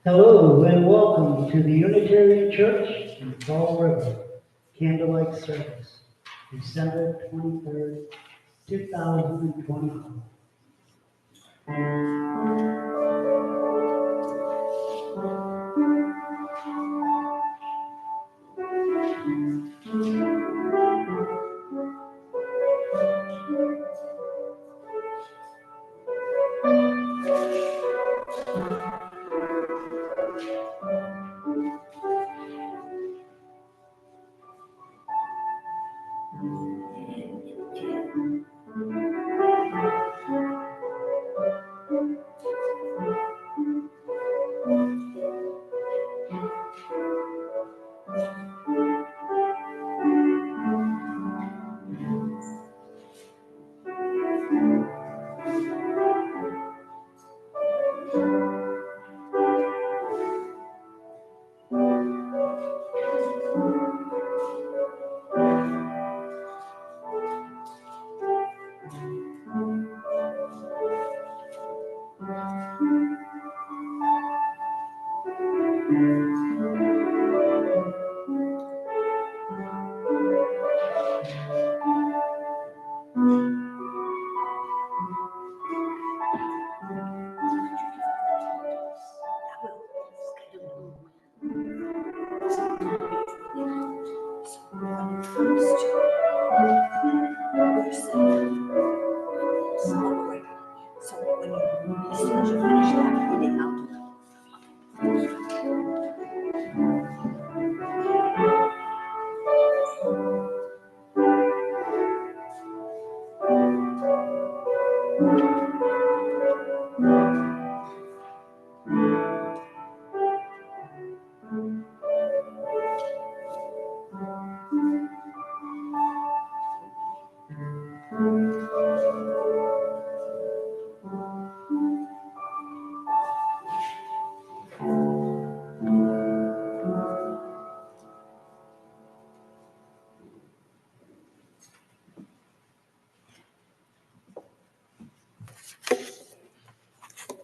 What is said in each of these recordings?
Hello and welcome to the Unitarian Church in Fall River Candlelight Service, December 23rd, 2024.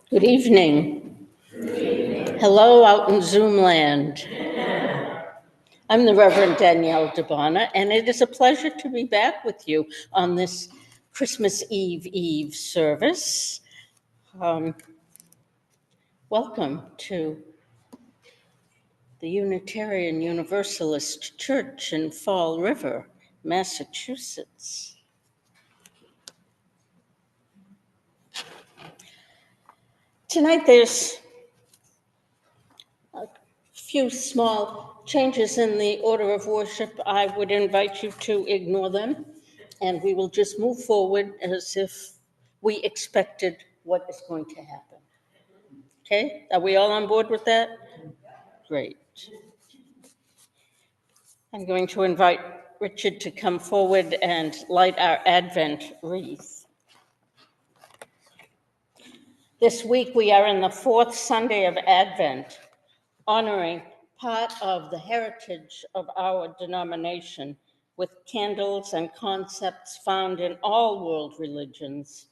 Good evening. Hello out in Zoom land. I'm the Reverend Danielle DiBona, and it is a pleasure to be back with you on this Christmas Eve service. Welcome to the Unitarian Universalist Church in Fall River, Massachusetts. Tonight there's a few small changes in the order of worship. I would invite you to ignore them, and we will just move forward as if we expected what is going to happen. Okay? Are we all on board with that? Great. I'm going to invite Richard to come forward and light our Advent wreath. This week we are in the fourth Sunday of Advent, honoring part of the heritage of our denomination with candles and concepts found in all world religions,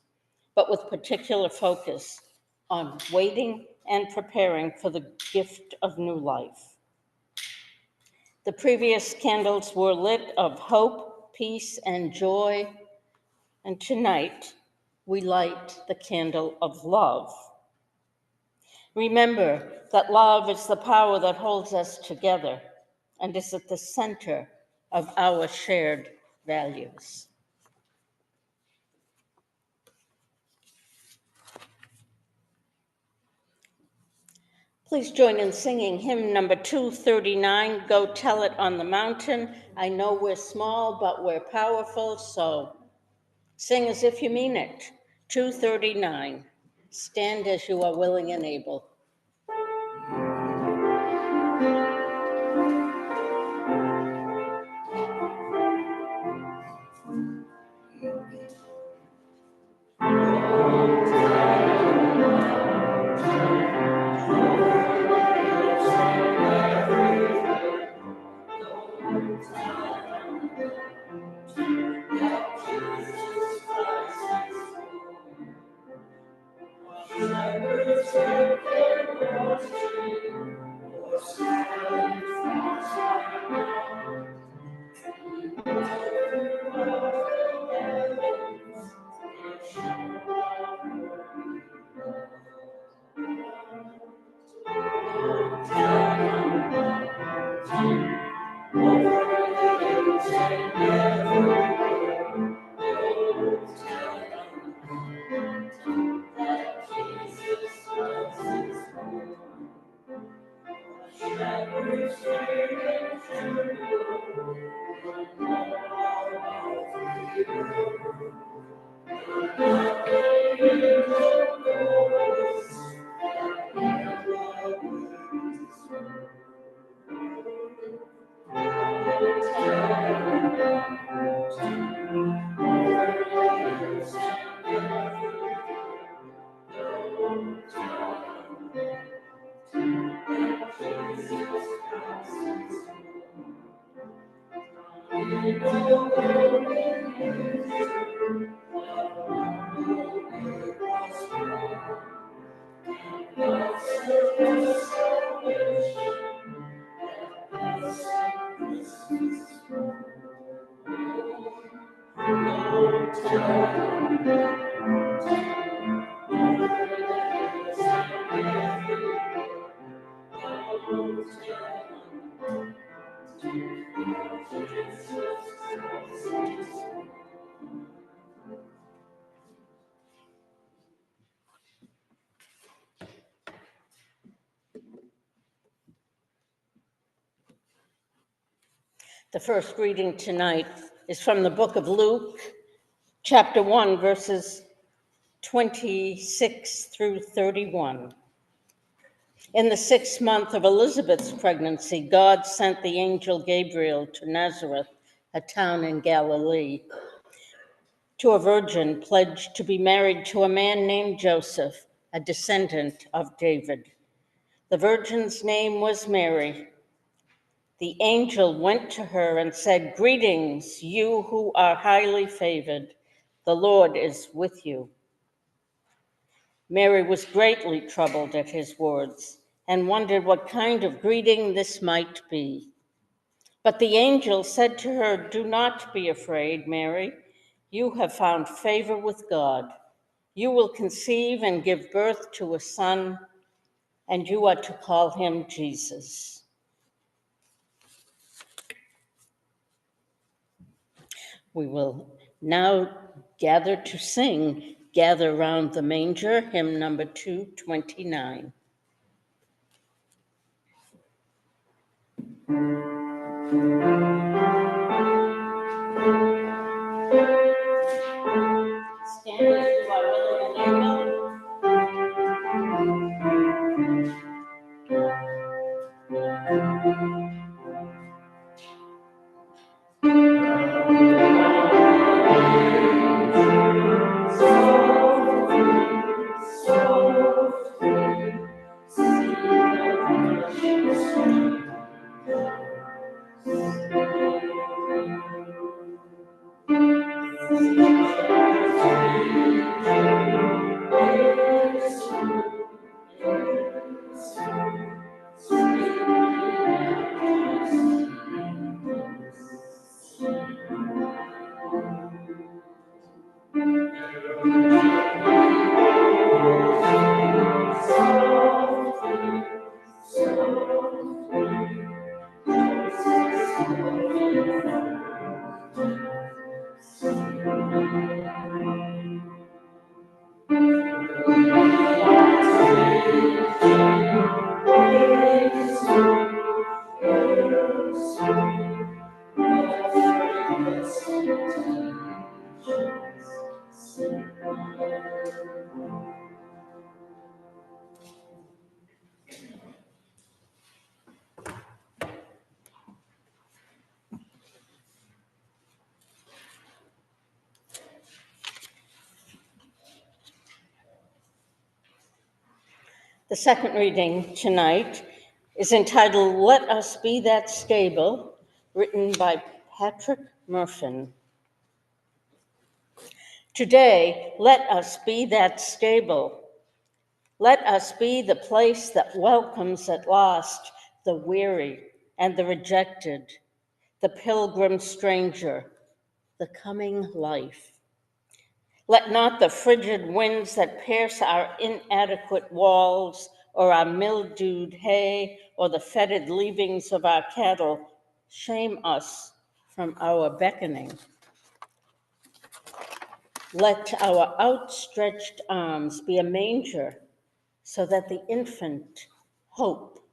but with particular focus on waiting and preparing for the gift of new life. The previous candles were lit of hope, peace, and joy, and tonight we light the candle of love. Remember that love is the power that holds us together and is at the center of our shared values. Please join in singing hymn number 239, Go Tell It on the Mountain. I know we're small, but we're powerful, so sing as if you mean it. 239, stand as you are willing and able. The first reading tonight is from the book of Luke, chapter 1, verses 26 through 31. In the 6th month of Elizabeth's pregnancy, God sent the angel Gabriel to Nazareth, a town in Galilee, to a virgin pledged to be married to a man named Joseph, a descendant of David. The virgin's name was Mary. The angel went to her and said, "Greetings, you who are highly favored. The Lord is with you." Mary was greatly troubled at his words and wondered what kind of greeting this might be. But the angel said to her, "Do not be afraid, Mary. You have found favor with God. You will conceive and give birth to a son, and you are to call him Jesus. We will now gather to sing "Gather Round the Manger," hymn number 229. Stand if you are willing and able. The second reading tonight is entitled "Let Us Be That Stable," written by Patrick Murphin. Today, let us be that stable. Let us be the place that welcomes at last the weary and the rejected, the pilgrim stranger, the coming life. Let not the frigid winds that pierce our inadequate walls, or our mildewed hay, or the fetid leavings of our cattle shame us from our beckoning. Let our outstretched arms be a manger, so that the infant hope,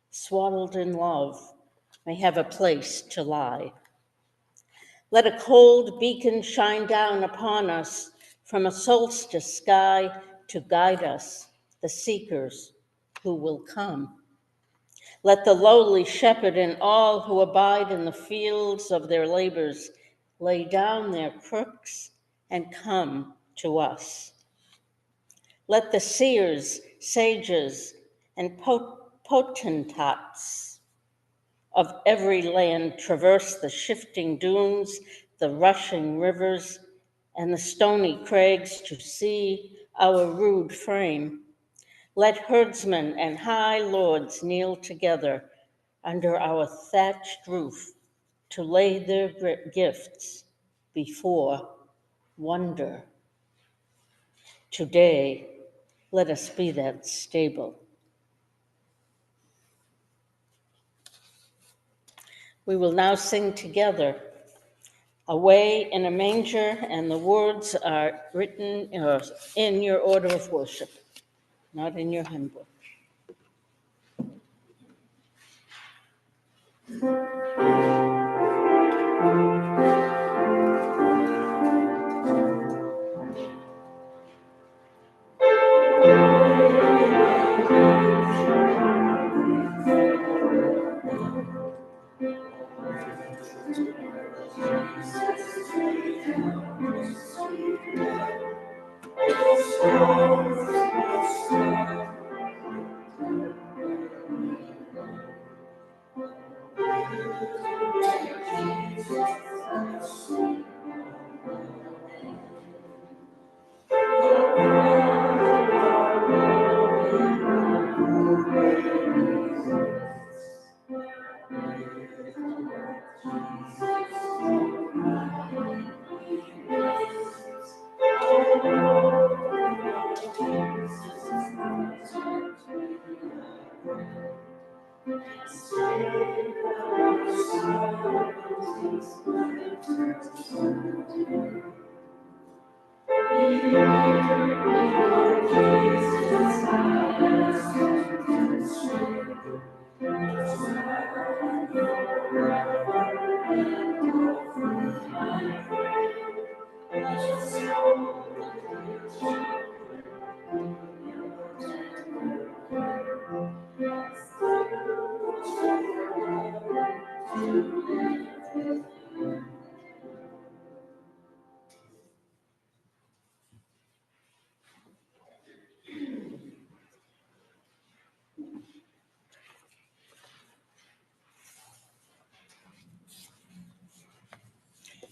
swaddled in love, may have a place to lie. Let a cold beacon shine down upon us from a solstice sky to guide us, the seekers who will come. Let the lowly shepherd and all who abide in the fields of their labors lay down their crooks and come to us. Let the seers, sages, and potentates of every land traverse the shifting dunes, the rushing rivers, and the stony crags to see our rude frame. Let herdsmen and high lords kneel together under our thatched roof to lay their gifts before wonder. Today, let us be that stable. We will now sing together, Away in a Manger, and the words are written in your order of worship, not in your hymn book.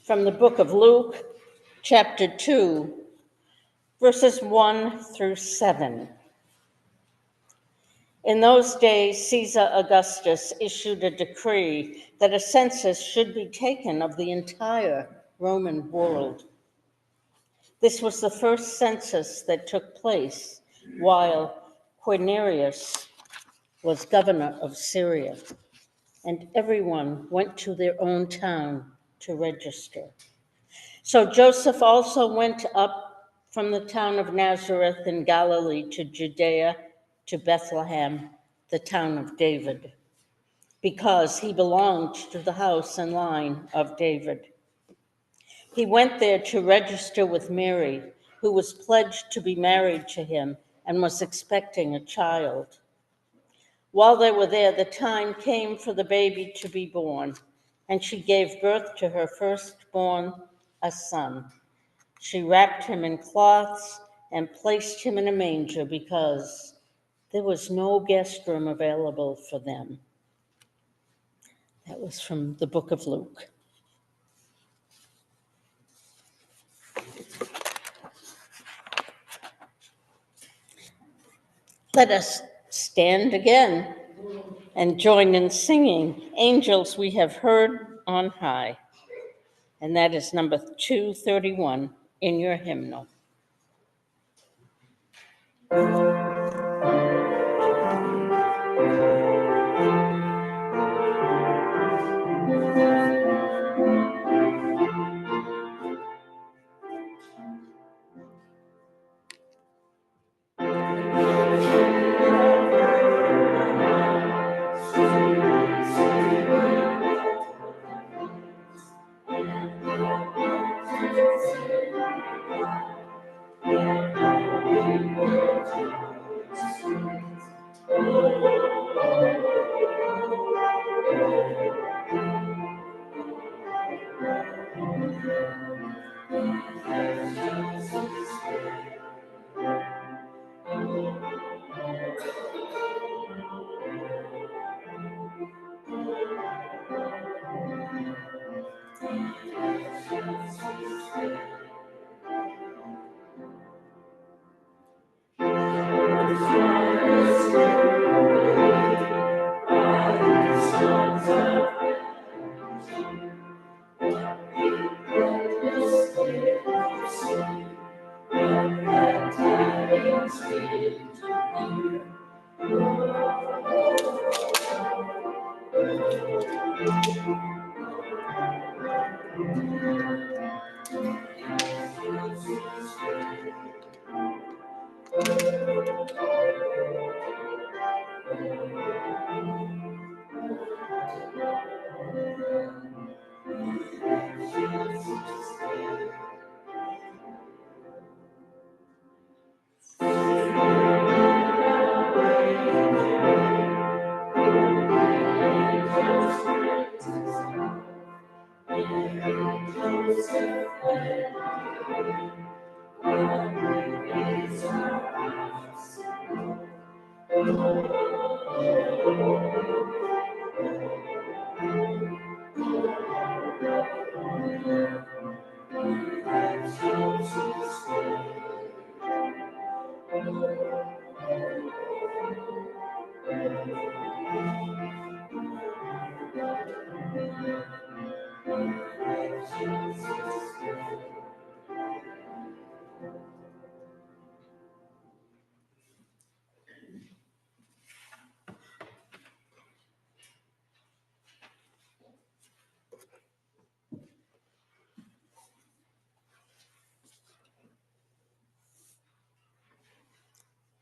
From the book of Luke, chapter 2, verses 1 through 7. In those days, Caesar Augustus issued a decree that a census should be taken of the entire Roman world. This was the first census that took place while Quirinius was governor of Syria, and everyone went to their own town to register. So Joseph also went up from the town of Nazareth in Galilee to Judea, to Bethlehem, the town of David, because he belonged to the house and line of David. He went there to register with Mary, who was pledged to be married to him and was expecting a child. While they were there, the time came for the baby to be born, and she gave birth to her firstborn, a son. She wrapped him in cloths and placed him in a manger because there was no guest room available for them. That was from the book of Luke. Let us stand again and join in singing Angels We Have Heard on High. And that is number 231 in your hymnal.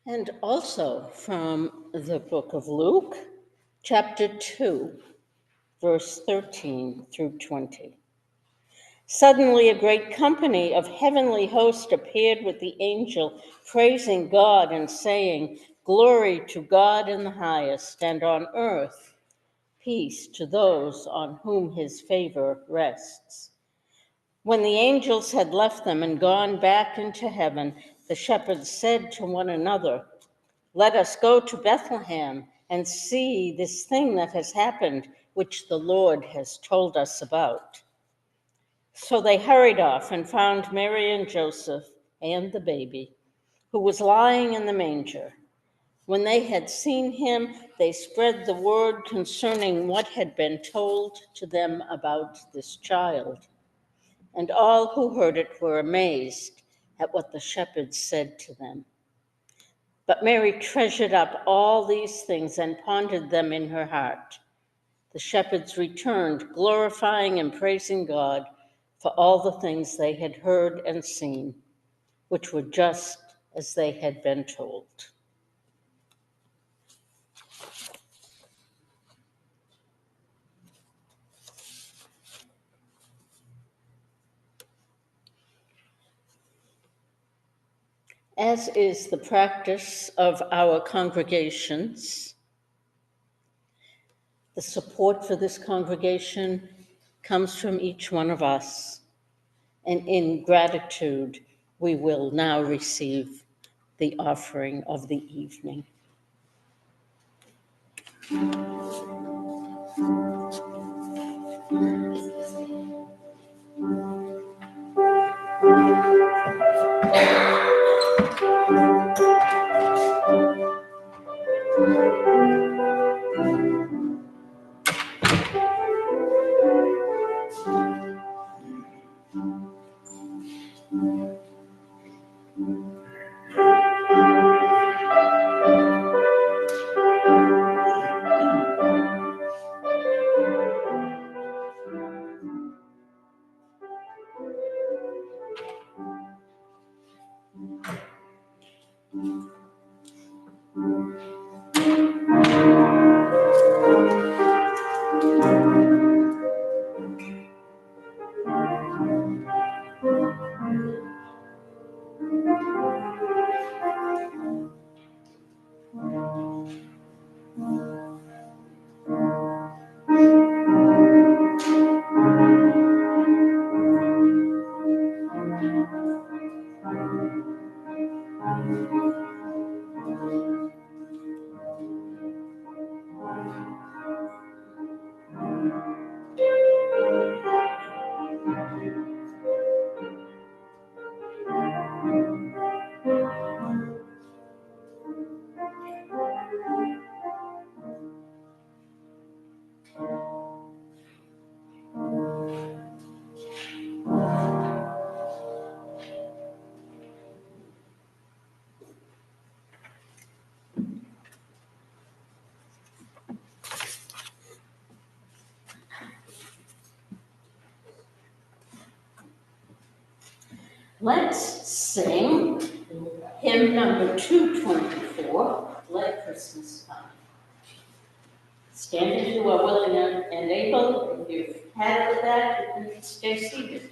And also from the book of Luke, chapter 2, verse 13 through 20. Suddenly, a great company of heavenly hosts appeared with the angel, praising God and saying, "Glory to God in the highest, and on earth, peace to those on whom his favor rests." When the angels had left them and gone back into heaven, the shepherds said to one another, "Let us go to Bethlehem and see this thing that has happened, which the Lord has told us about." So they hurried off and found Mary and Joseph and the baby, who was lying in the manger. When they had seen him, they spread the word concerning what had been told to them about this child. And all who heard it were amazed at what the shepherds said to them. But Mary treasured up all these things and pondered them in her heart. The shepherds returned, glorifying and praising God for all the things they had heard and seen, which were just as they had been told. As is the practice of our congregations, the support for this congregation comes from each one of us. And in gratitude, we will now receive the offering of the evening. Let's sing hymn number 224, Let Christmas Come. Stand as you are willing and able. If you've had it with that, you can stay seated.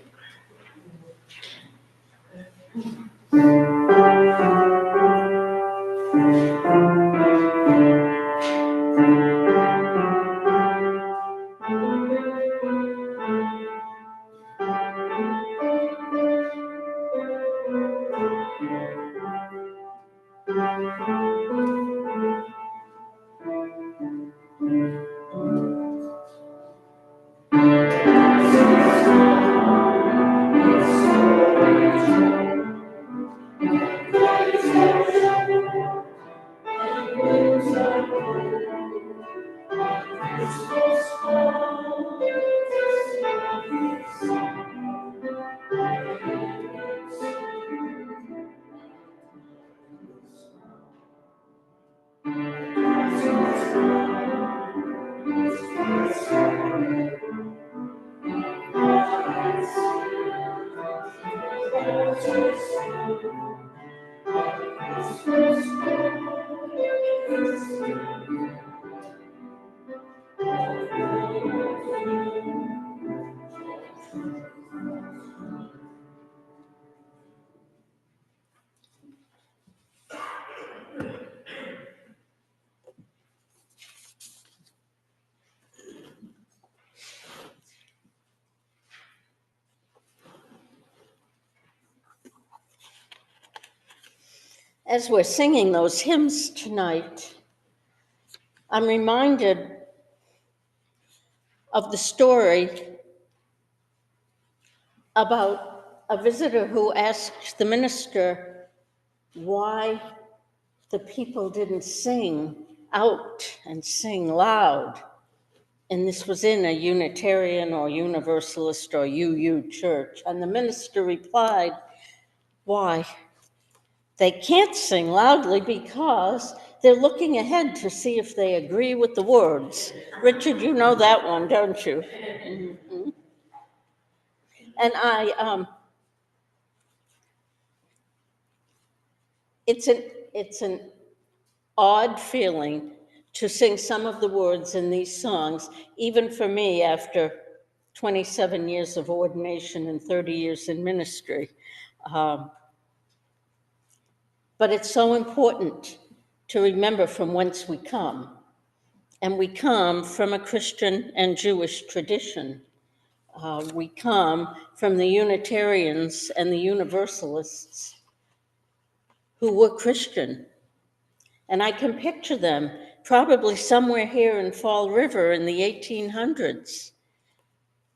As we're singing those hymns tonight, I'm reminded of the story about a visitor who asked the minister why the people didn't sing out and sing loud. And this was in a Unitarian or Universalist or UU church. And the minister replied, why? They can't sing loudly because they're looking ahead to see if they agree with the words. Richard, you know that one, don't you? Mm-hmm. And it's an odd feeling to sing some of the words in these songs, even for me after 27 years of ordination and 30 years in ministry. But it's so important to remember from whence we come. And we come from a Christian and Jewish tradition. We come from the Unitarians and the Universalists who were Christian. And I can picture them probably somewhere here in Fall River in the 1800s,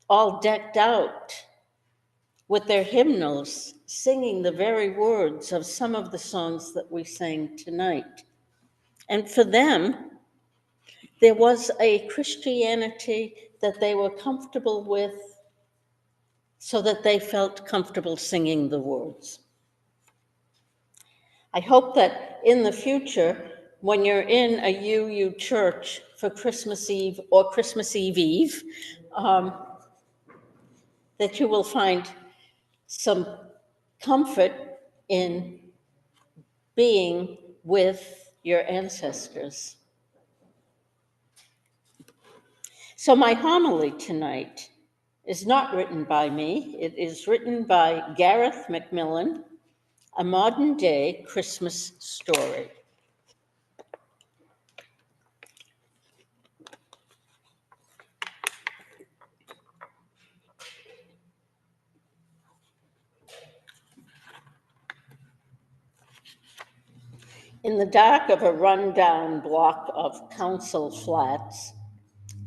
all decked out with their hymnals, singing the very words of some of the songs that we sang tonight. And for them, there was a Christianity that they were comfortable with so that they felt comfortable singing the words. I hope that in the future, when you're in a UU church for Christmas Eve or Christmas Eve, that you will find some comfort in being with your ancestors. So my homily tonight is not written by me. It is written by Gareth Macmillan, A Modern Day Christmas Story. In the dark of a rundown block of council flats,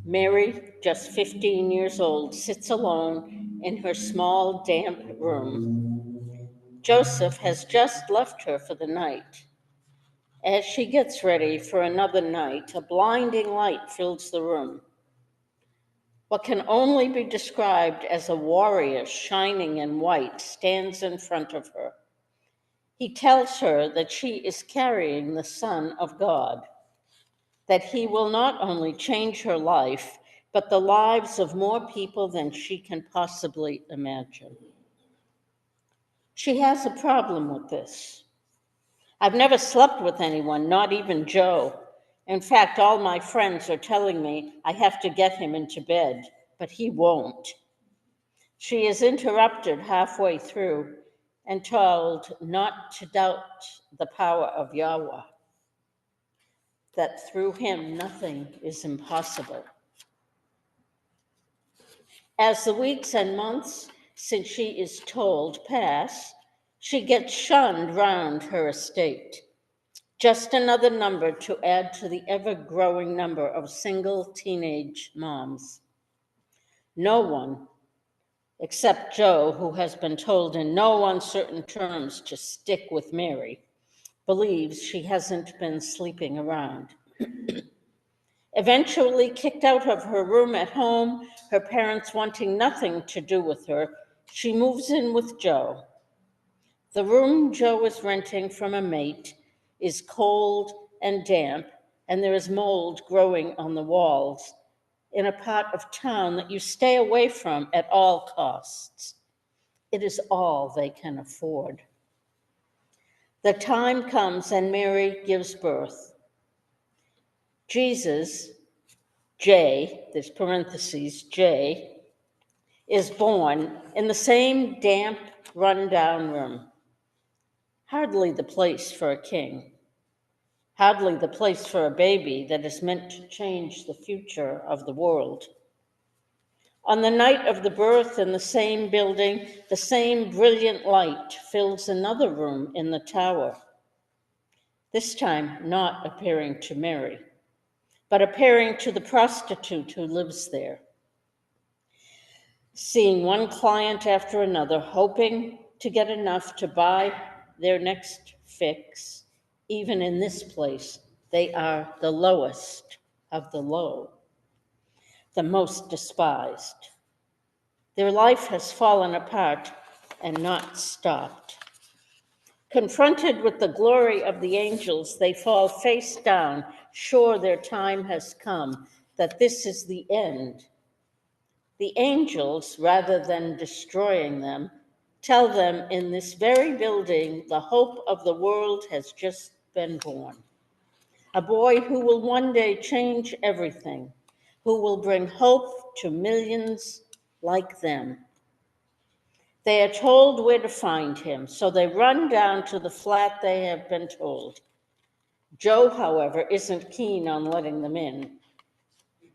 Mary, just 15 years old, sits alone in her small, damp room. Joseph has just left her for the night. As she gets ready for another night, a blinding light fills the room. What can only be described as a warrior shining in white stands in front of her. He tells her that she is carrying the Son of God, that he will not only change her life, but the lives of more people than she can possibly imagine. She has a problem with this. I've never slept with anyone, not even Joe. In fact, all my friends are telling me I have to get him into bed, but he won't. She is interrupted halfway through and told not to doubt the power of Yahweh, that through him nothing is impossible. As the weeks and months since she is told pass, she gets shunned round her estate. Just another number to add to the ever-growing number of single teenage moms. No one, except Joe, who has been told in no uncertain terms to stick with Mary, believes she hasn't been sleeping around. Eventually kicked out of her room at home, her parents wanting nothing to do with her, she moves in with Joe. The room Joe is renting from a mate is cold and damp, and there is mold growing on the walls in a part of town that you stay away from at all costs. It is all they can afford. The time comes and Mary gives birth. Jesus, J, there's parentheses, J, is born in the same damp, run-down room. Hardly the place for a king. Hardly the place for a baby that is meant to change the future of the world. On the night of the birth in the same building, the same brilliant light fills another room in the tower. This time not appearing to Mary, but appearing to the prostitute who lives there. Seeing one client after another, hoping to get enough to buy their next fix, even in this place, they are the lowest of the low, the most despised. Their life has fallen apart and not stopped. Confronted with the glory of the angels, they fall face down, sure their time has come, that this is the end. The angels, rather than destroying them, tell them in this very building the hope of the world has just been born. A boy who will one day change everything, who will bring hope to millions like them. They are told where to find him, so they run down to the flat they have been told. Joe, however, isn't keen on letting them in.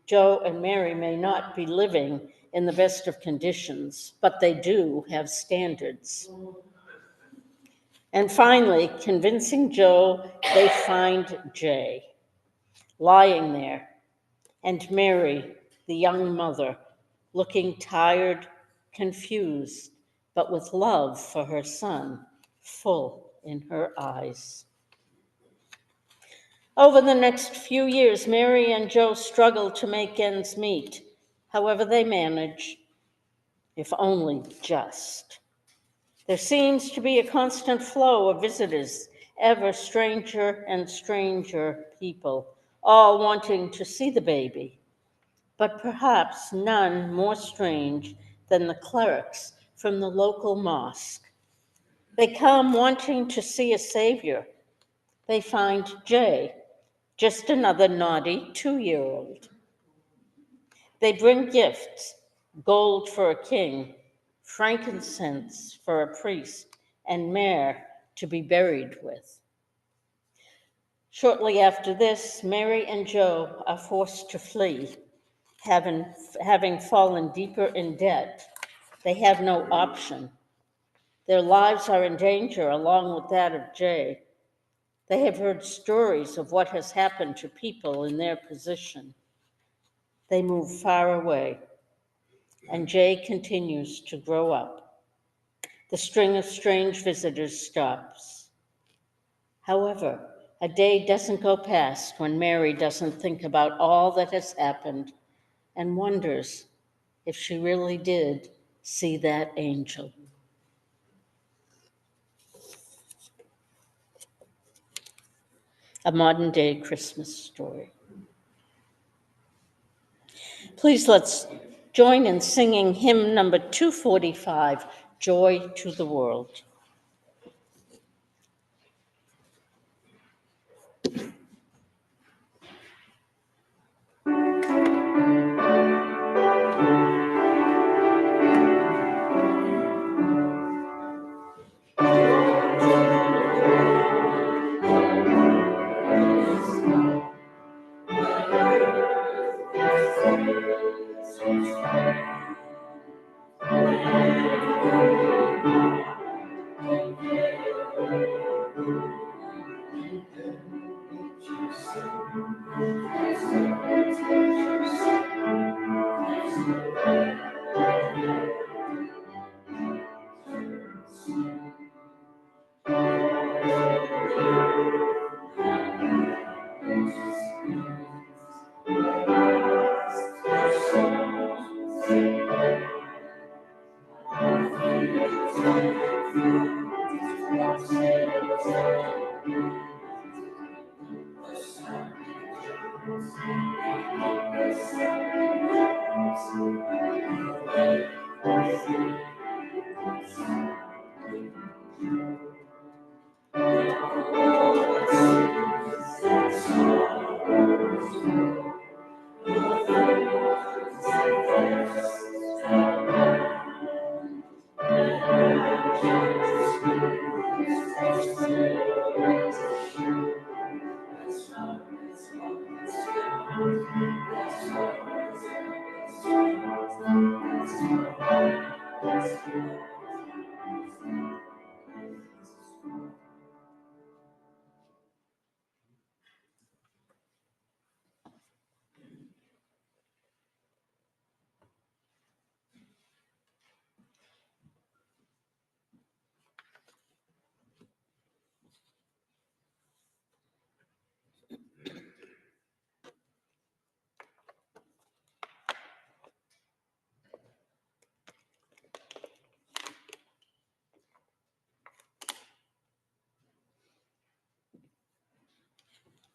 Joe and Mary may not be living in the best of conditions, but they do have standards. And finally, convincing Joe, they find Jay lying there, and Mary, the young mother, looking tired, confused, but with love for her son full in her eyes. Over the next few years, Mary and Joe struggle to make ends meet. However, they manage, if only just. There seems to be a constant flow of visitors, ever stranger and stranger people, all wanting to see the baby, but perhaps none more strange than the clerics from the local mosque. They come wanting to see a savior, They find Jay, just another naughty 2-year-old. They bring gifts, gold for a king, frankincense for a priest, and myrrh to be buried with. Shortly after this, Mary and Joe are forced to flee, having fallen deeper in debt. They have no option. Their lives are in danger along with that of Jay. They have heard stories of what has happened to people in their position. They move far away, and Jay continues to grow up. The string of strange visitors stops. However, a day doesn't go past when Mary doesn't think about all that has happened and wonders if she really did see that angel. A modern day Christmas story. Please let's join in singing hymn number 245, Joy to the World.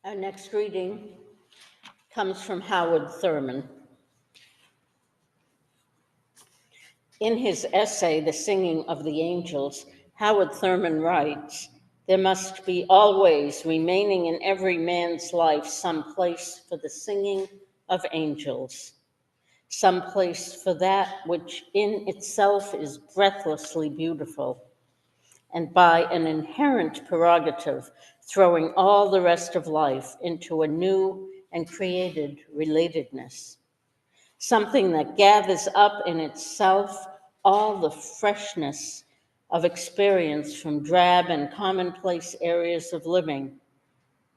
Our next reading comes from Howard Thurman. In his essay, The Singing of the Angels, Howard Thurman writes, "There must be always remaining in every man's life some place for the singing of angels, some place for that which in itself is breathlessly beautiful, and by an inherent prerogative, throwing all the rest of life into a new and created relatedness. Something that gathers up in itself all the freshness of experience from drab and commonplace areas of living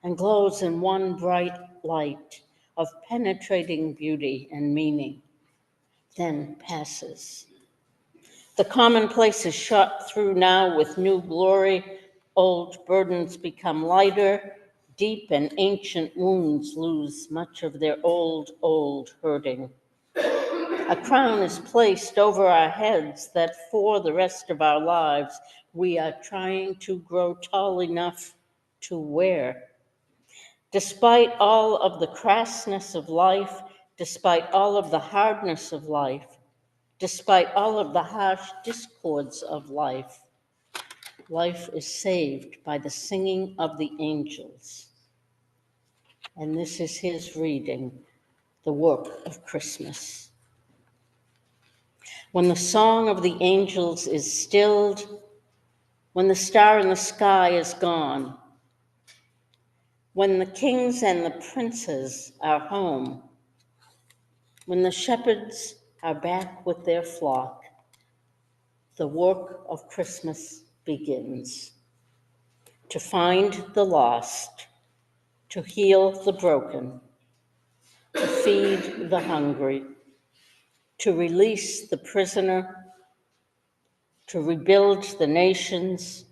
and glows in one bright light of penetrating beauty and meaning, then passes. The commonplace is shot through now with new glory, old burdens become lighter, deep and ancient wounds lose much of their old hurting. A crown is placed over our heads that for the rest of our lives we are trying to grow tall enough to wear. Despite all of the crassness of life, despite all of the hardness of life, despite all of the harsh discords of life, Life is saved by the singing of the angels. And this is his reading, the work of Christmas. When the song of the angels is stilled, when the star in the sky is gone, when the kings and the princes are home, when the shepherds are back with their flock, the work of Christmas begins. To find the lost, to heal the broken, to feed the hungry, to release the prisoner, to rebuild the nations,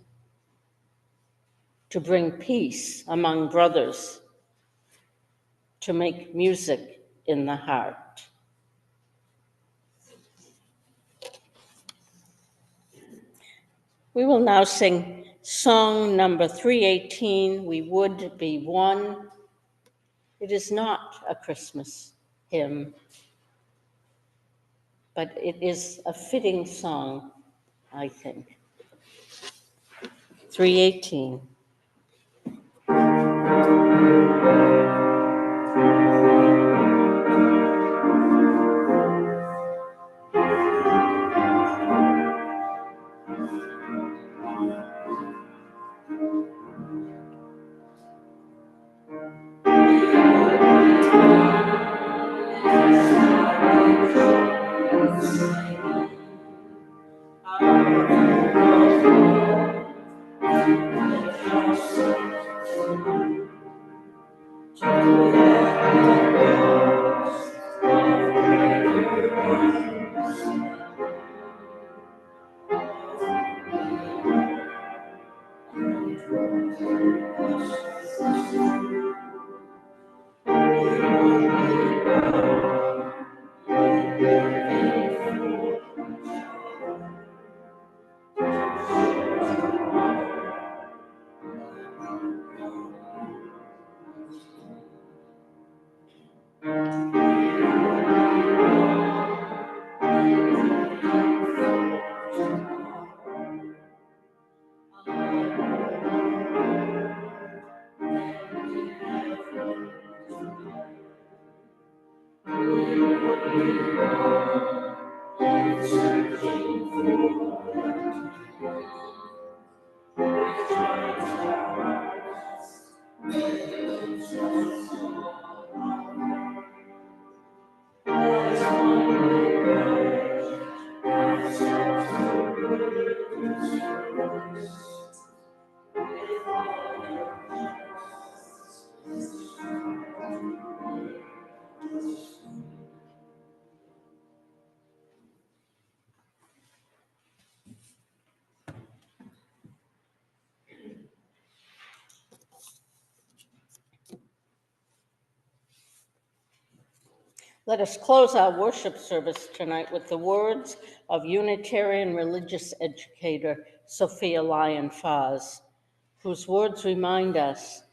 to bring peace among brothers, to make music in the heart. We will now sing song number 318, We Would Be One. It is not a Christmas hymn, but it is a fitting song, I think. 318. Let us close our worship service tonight with the words of Unitarian religious educator Sophia Lyon-Fahs, whose words remind us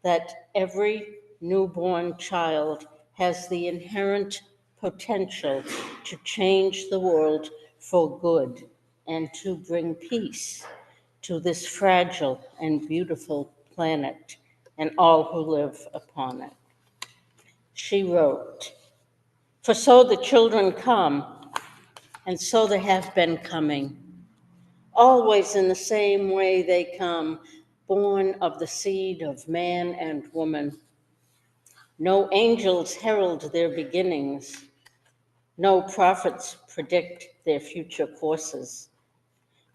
that every newborn child has the inherent potential to change the world for good and to bring peace to this fragile and beautiful planet and all who live upon it. She wrote, "For so the children come, and so they have been coming. Always in the same way they come, born of the seed of man and woman. No angels herald their beginnings. No prophets predict their future courses.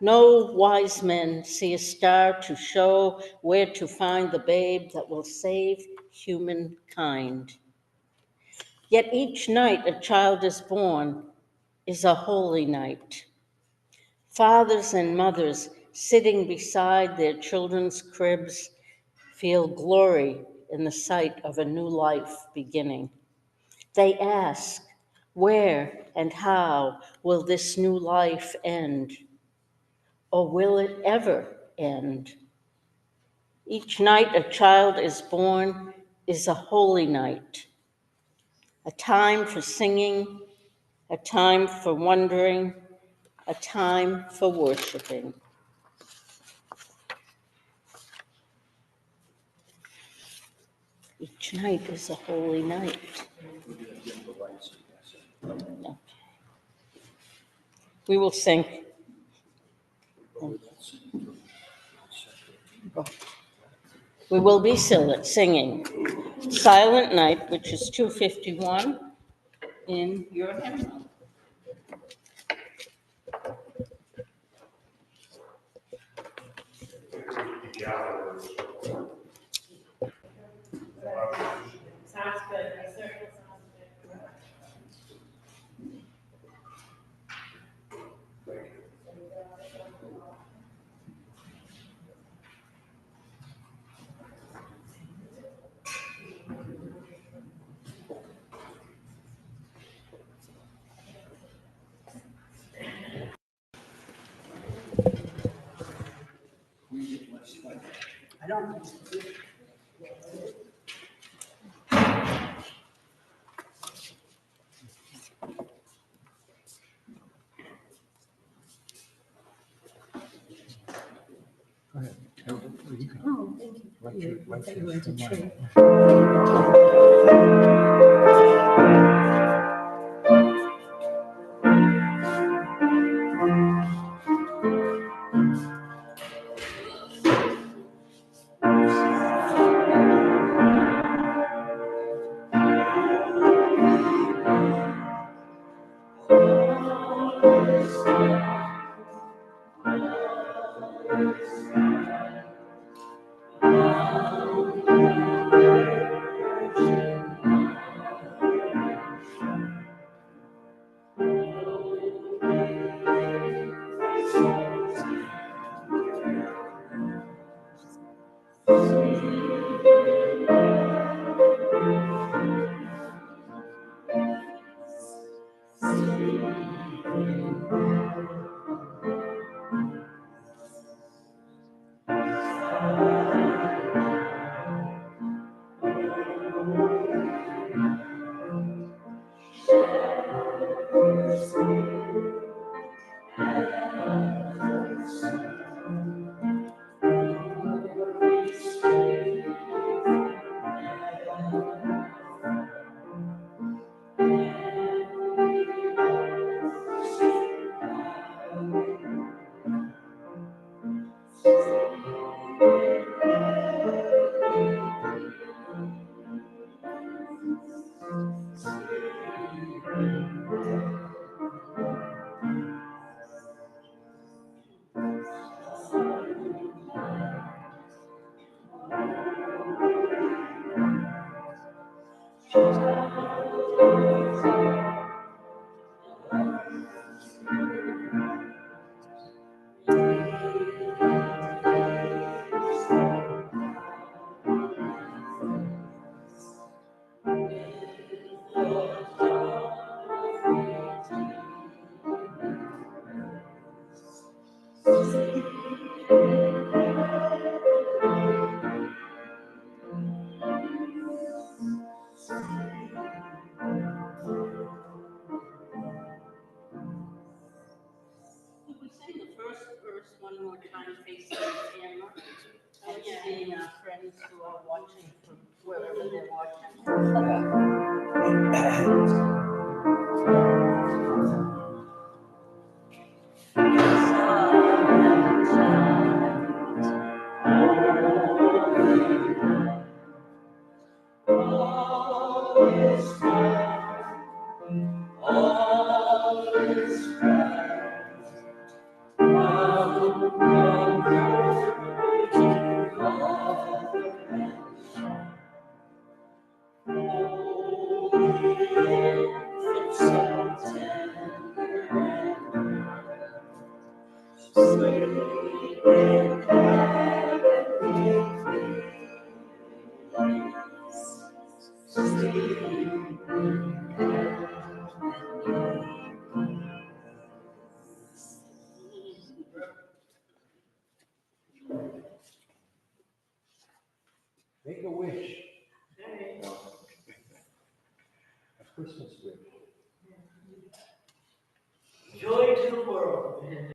No wise men see a star to show where to find the babe that will save humankind. Yet each night a child is born is a holy night. Fathers and mothers sitting beside their children's cribs feel glory in the sight of a new life beginning. They ask, where and how will this new life end? Or will it ever end? Each night a child is born is a holy night, a time for singing, a time for wondering, a time for worshiping. Each night is a holy night. Okay. We will sing. We will be singing Silent Night, which is 251 in your hymnal. Sounds good. I certainly sounds good. I don't. Oh, thank you. I thought you were into tree. Could we sing the first verse one more time, facing the camera? And seeing our friends who are watching from wherever they're watching. Make a wish. A Christmas wish. Joy to the world.